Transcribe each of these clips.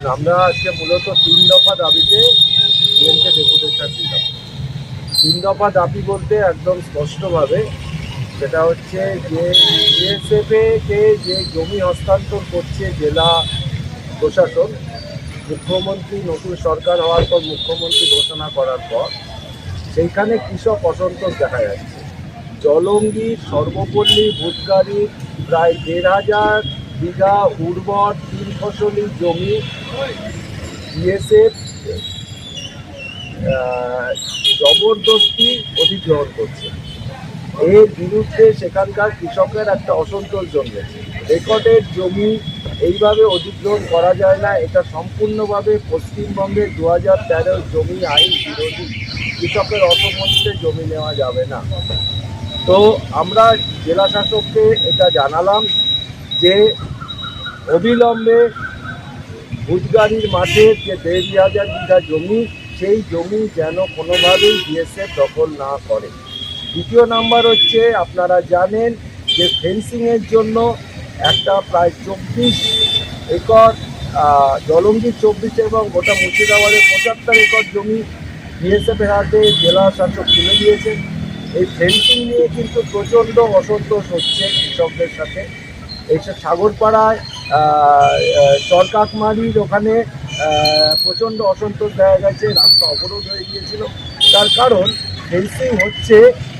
আমরা আজকে মূলত ৩ দফা দাবিতে ডিএমকে ডেপুটেশন দিলাম। ৩ দফা দাবি বলতে একদম স্পষ্টভাবে সেটা হচ্ছে যে বিএসএফকে যে জমি হস্তান্তর করছে জেলা প্রশাসন, মুখ্যমন্ত্রী নতুন সরকার হওয়ার পর মুখ্যমন্ত্রী ঘোষণা করার পর সেইখানে কৃষক অসন্তোষ দেখা যাচ্ছে। জলঙ্গি, সর্বপল্লী, ভূতগাড়ি প্রায় ১,৫০০ বিঘা উর্বর ৩ ফসলি জমি বিএসএফ জবরদস্তি অধিগ্রহণ করছে। এর বিরুদ্ধে সেখানকার কৃষকের একটা অসন্তোষ জন্মেছে। রেকর্ডের জমি এইভাবে অধিগ্রহণ করা যায় না, এটা সম্পূর্ণভাবে পশ্চিমবঙ্গের ২০১৩ জমি আইন বিরোধী। কৃষকের অসমন্বিতে জমি নেওয়া যাবে না। তো আমরা জেলা শাসককে এটা জানালাম যে অবিলম্বে ভূতগাড়ির মাঠের যে ১,৫০০ বিঘা জমি, সেই জমি যেন কোনোভাবেই বিএসএফ দখল না করে। দ্বিতীয় নাম্বার হচ্ছে, আপনারা জানেন যে ফেন্সিংয়ের জন্য একটা প্রায় ২৪ একর জলঙ্গির ২৪ এবং গোটা মুর্শিদাবাদের ৭৫ একর জমি বিএসএফের হাতে জেলা শাসক তুলে দিয়েছেন। এই ফেন্সিং নিয়ে কিন্তু প্রচণ্ড অসন্তোষ হচ্ছে কৃষকদের সাথে। এইসব সাগরপাড়ায় চরকাকমারির ওখানে প্রচণ্ড অসন্তোষ দেখা গেছে, রাস্তা অবরোধ হয়ে গিয়েছিল। তার কারণ ফেন্সিং হচ্ছে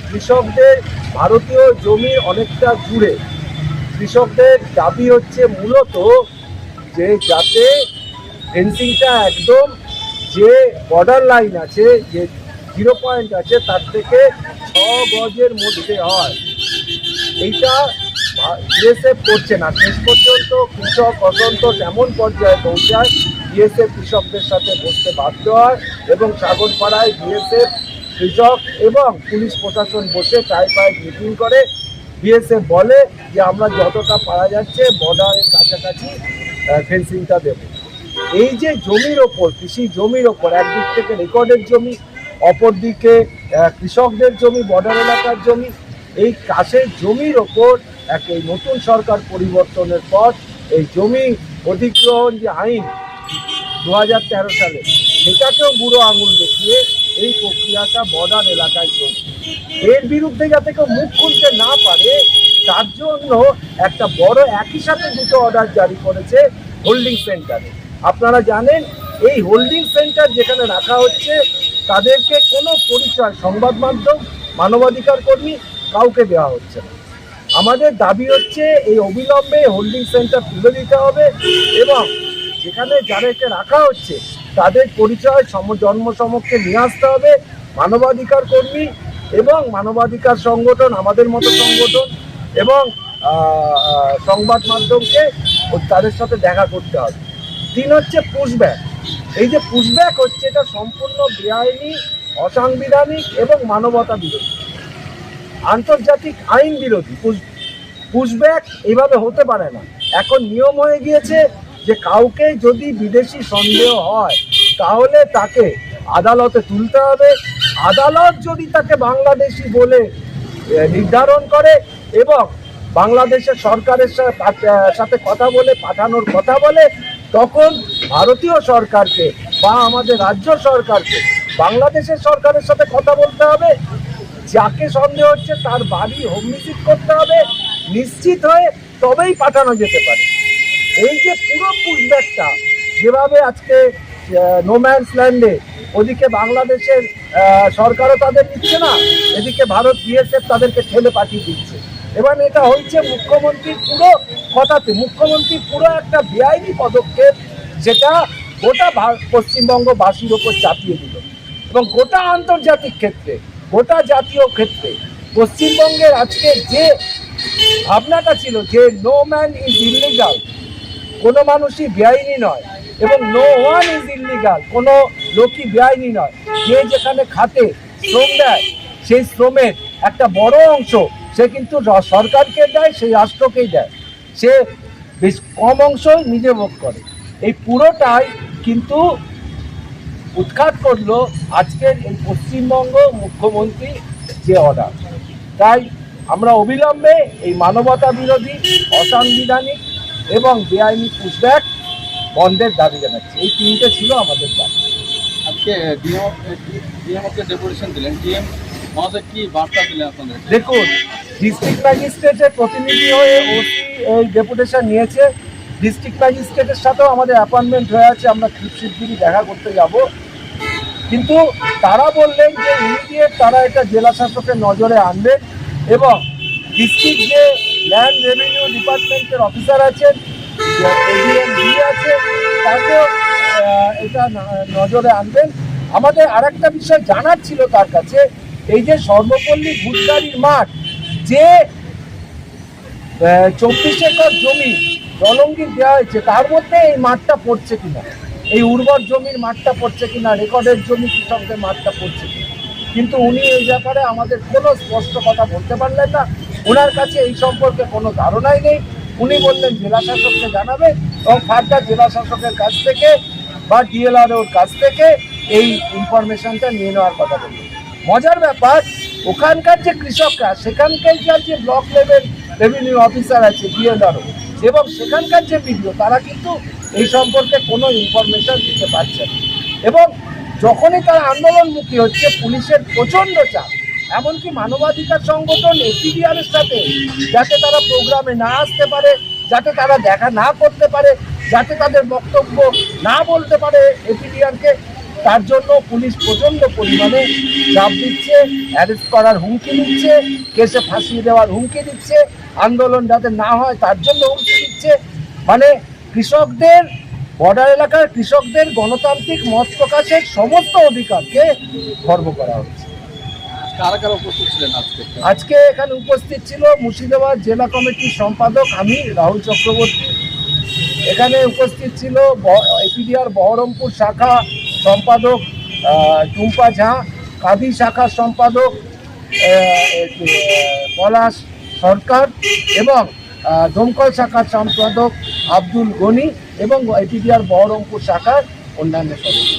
কৃষকদের ভারতীয় জমি অনেকটা জুড়ে। কৃষকদের দাবি হচ্ছে মূলত যে যাতে ফেন্সিংটা একদম যে বর্ডার লাইন আছে, যে 0 পয়েন্ট আছে, তার থেকে 6 গজের মধ্যে হয়। এইটা বিএসএফ করছে না। শেষ পর্যন্ত কৃষক অসন্তোষ এমন পর্যায়ে পৌঁছায়, বিএসএফ কৃষকদের সাথে বসতে বাধ্য হয় এবং সাগরপাড়ায় বিএসএফ, কৃষক এবং পুলিশ প্রশাসন বসে টাই পায়ে মিটিং করে। বিএসএফ বলে যে আমরা যতটা পারা যাচ্ছে বর্ডারের কাছাকাছি ফেন্সিংটা দেব। এই যে জমির ওপর, কৃষি জমির ওপর একদিক থেকে রেকর্ডের জমি, অপরদিকে কৃষকদের জমি, বর্ডার এলাকার জমি, এই কাছের জমির ওপর এই নতুন সরকার পরিবর্তনের পর এই জমি অধিগ্রহণ যে আইন ২০১৩ সালে, সেটাকেও বুড়ো আঙুল দেখিয়ে এই প্রক্রিয়াটা বর্ডার এলাকায় চলছে। এর বিরুদ্ধে যাতে কেউ মুখ খুলতে না পারে, তার জন্য একটা বড় একই সাথে দুটো অর্ডার জারি করেছে হোল্ডিং সেন্টারে। আপনারা জানেন এই হোল্ডিং সেন্টার যেখানে রাখা হচ্ছে, তাদেরকে কোনো পরিচয় সংবাদ মাধ্যম, মানবাধিকার কর্মী কাউকে দেওয়া হচ্ছে না। আমাদের দাবি হচ্ছে এই অবিলম্বে হোল্ডিং সেন্টার তুলে দিতে হবে এবং যেখানে যাদেরকে রাখা হচ্ছে তাদের পরিচয় জন্ম সমক্ষে নিয়ে আসতে হবে। মানবাধিকার কর্মী এবং মানবাধিকার সংগঠন, আমাদের মতো সংগঠন এবং সংবাদ মাধ্যমকে তাদের সাথে দেখা করতে হবে। ৩ হচ্ছে পুশব্যাক। এই যে পুশব্যাক হচ্ছে, এটা সম্পূর্ণ বেআইনি, অসাংবিধানিক এবং মানবতা বিরোধী, আন্তর্জাতিক আইন বিরোধী। পুশব্যাক এইভাবে হতে পারে না। এখন নিয়ম হয়ে গিয়েছে যে কাউকে যদি বিদেশি সন্দেহ হয় তাহলে তাকে আদালতে তুলতে হবে। আদালত যদি তাকে বাংলাদেশি বলে নির্ধারণ করে এবং বাংলাদেশের সরকারের সাথে কথা বলে পাঠানোর কথা বলে, তখন ভারতীয় সরকারকে বা আমাদের রাজ্য সরকারকে বাংলাদেশের সরকারের সাথে কথা বলতে হবে। যাকে সন্দেহ হচ্ছে তার বাড়ি হোম ভিজিট করতে হবে, নিশ্চিত হয়ে তবেই পাঠানো যেতে পারে। এই যে পুরো পুশব্যাকটা যেভাবে আজকে নোম্যান্স ল্যান্ডে, ওদিকে বাংলাদেশের সরকারও তাদের দিচ্ছে না, এদিকে ভারত বিএসএফ তাদেরকে ঠেলে পাঠিয়ে দিচ্ছে। এবার এটা হচ্ছে মুখ্যমন্ত্রীর পুরো কথাতে, মুখ্যমন্ত্রীর পুরো একটা বেআইনি পদক্ষেপ, যেটা গোটা পশ্চিমবঙ্গবাসীর ওপর চাপিয়ে দিল এবং গোটা আন্তর্জাতিক ক্ষেত্রে, গোটা জাতীয় ক্ষেত্রে পশ্চিমবঙ্গের আজকে যে ভাবনাটা ছিল যে নো ম্যান ইজ ইলিগাল, কোনো মানুষই বেআইনি নয়, এবং নো ওয়ান ইজ ইলিগাল, কোনো লোকই বেআইনি নয়। যে যেখানে খাতে শ্রম দেয়, সেই শ্রমের একটা বড় অংশ সে কিন্তু সরকারকে দেয়, সেই রাষ্ট্রকেই দেয়। সে বেশ কম অংশই নিজে ভোগ করে। এই পুরোটাই কিন্তু উৎখাত করলো আজকের এই পশ্চিমবঙ্গ মুখ্যমন্ত্রী যে অর্ডার। তাই আমরা অবিলম্বে এই মানবতা বিরোধী, অসাংবিধানিক এবং বেআইনি পুশব্যাক বন্ধের দাবি জানাচ্ছি। এই তিনটে ছিল আমাদের দাবি। আজকে ডিএমকে ডেপুটেশন দিলেন, ডিএম মহাশয় কি বার্তা দিলেন আপনাদের? দেখুন, ডিস্ট্রিক্ট ম্যাজিস্ট্রেটের প্রতিনিধি হয়ে ওসি এই ডেপুটেশন নিয়েছে। ডিস্ট্রিক্ট ম্যাজিস্ট্রেটের সাথেও আমাদের অ্যাপয়েন্টমেন্ট হয়ে আছে, আমরা খুব শিগগিরই দেখা করতে যাব। কিন্তু তারা বললেন যে ইমিডিয়েট তারা এটা জেলা শাসকের নজরে আনবেন এবং ডিস্ট্রিক্ট যে ল্যান্ড রেভিনিউ ডিপার্টমেন্টের অফিসার আছেন, এডিএম আছে, তাকেও এটা নজরে আনবেন। আমাদের আরেকটা বিষয় জানার ছিল তার কাছে, এই যে সর্বপল্লী ভূতগাড়ির মাঠ, যে 24 একর জমি জলঙ্গির দেওয়া হয়েছে, তার মধ্যে এই মাঠটা পড়ছে কিনা, এই উর্বর জমির মাঠটা পড়ছে কিনা, রেকর্ডের জমি কৃষকদের মাঠটা পড়ছে কিনা। কিন্তু উনি এই ব্যাপারে আমাদের কোনো স্পষ্ট কথা বলতে পারলেন না। ওনার কাছে এই সম্পর্কে কোনো ধারণাই নেই। উনি বললেন জেলা শাসককে জানাবে এবং ফার্দার জেলা শাসকের কাছ থেকে বা ডিএলআরওর কাছ থেকে এই ইনফরমেশনটা নিয়ে নেওয়ার কথা বললেন। মজার ব্যাপার, ওখানকার যে কৃষকরা, সেখানকার যে ব্লক লেভেল রেভিনিউ অফিসার আছে ডিএলআরও এবং সেখানকার যে বিডিও, তারা কিন্তু এই সম্পর্কে কোনো ইনফরমেশন দিতে পারছে না। এবং যখনই তারা আন্দোলনমুখী হচ্ছে, পুলিশের প্রচণ্ড চাপ, এমনকি মানবাধিকার সংগঠন এপিডিআরের সাথে যাতে তারা প্রোগ্রামে না আসতে পারে, যাতে তারা দেখা না করতে পারে, যাতে তাদের বক্তব্য না বলতে পারে এপিডিআরকে, তার জন্য পুলিশ প্রচণ্ড পরিমাণে চাপ দিচ্ছে, অ্যারেস্ট করার হুমকি দিচ্ছে, কেসে ফাঁসিয়ে দেওয়ার হুমকি দিচ্ছে, আন্দোলন যাতে না হয় তার জন্য হুমকি দিচ্ছে। মানে কৃষকদের, বর্ডার এলাকার কৃষকদের গণতান্ত্রিক মত প্রকাশের সমস্ত অধিকারকে খর্ব করা হচ্ছে। কারা কারা উপস্থিত ছিলেন আজকে? আজকে এখানে উপস্থিত ছিল মুর্শিদাবাদ জেলা কমিটির সম্পাদক আমি রাহুল চক্রবর্তী। এখানে উপস্থিত ছিল এপিডিআর বহরমপুর শাখা সম্পাদক টুম্পা ঝা, কাদি শাখার সম্পাদক পলাশ সরকার এবং দমকল শাখার সম্পাদক আব্দুল গনি এবং এপিডিআর বহরমপুর শাখার অন্যান্য সদস্য।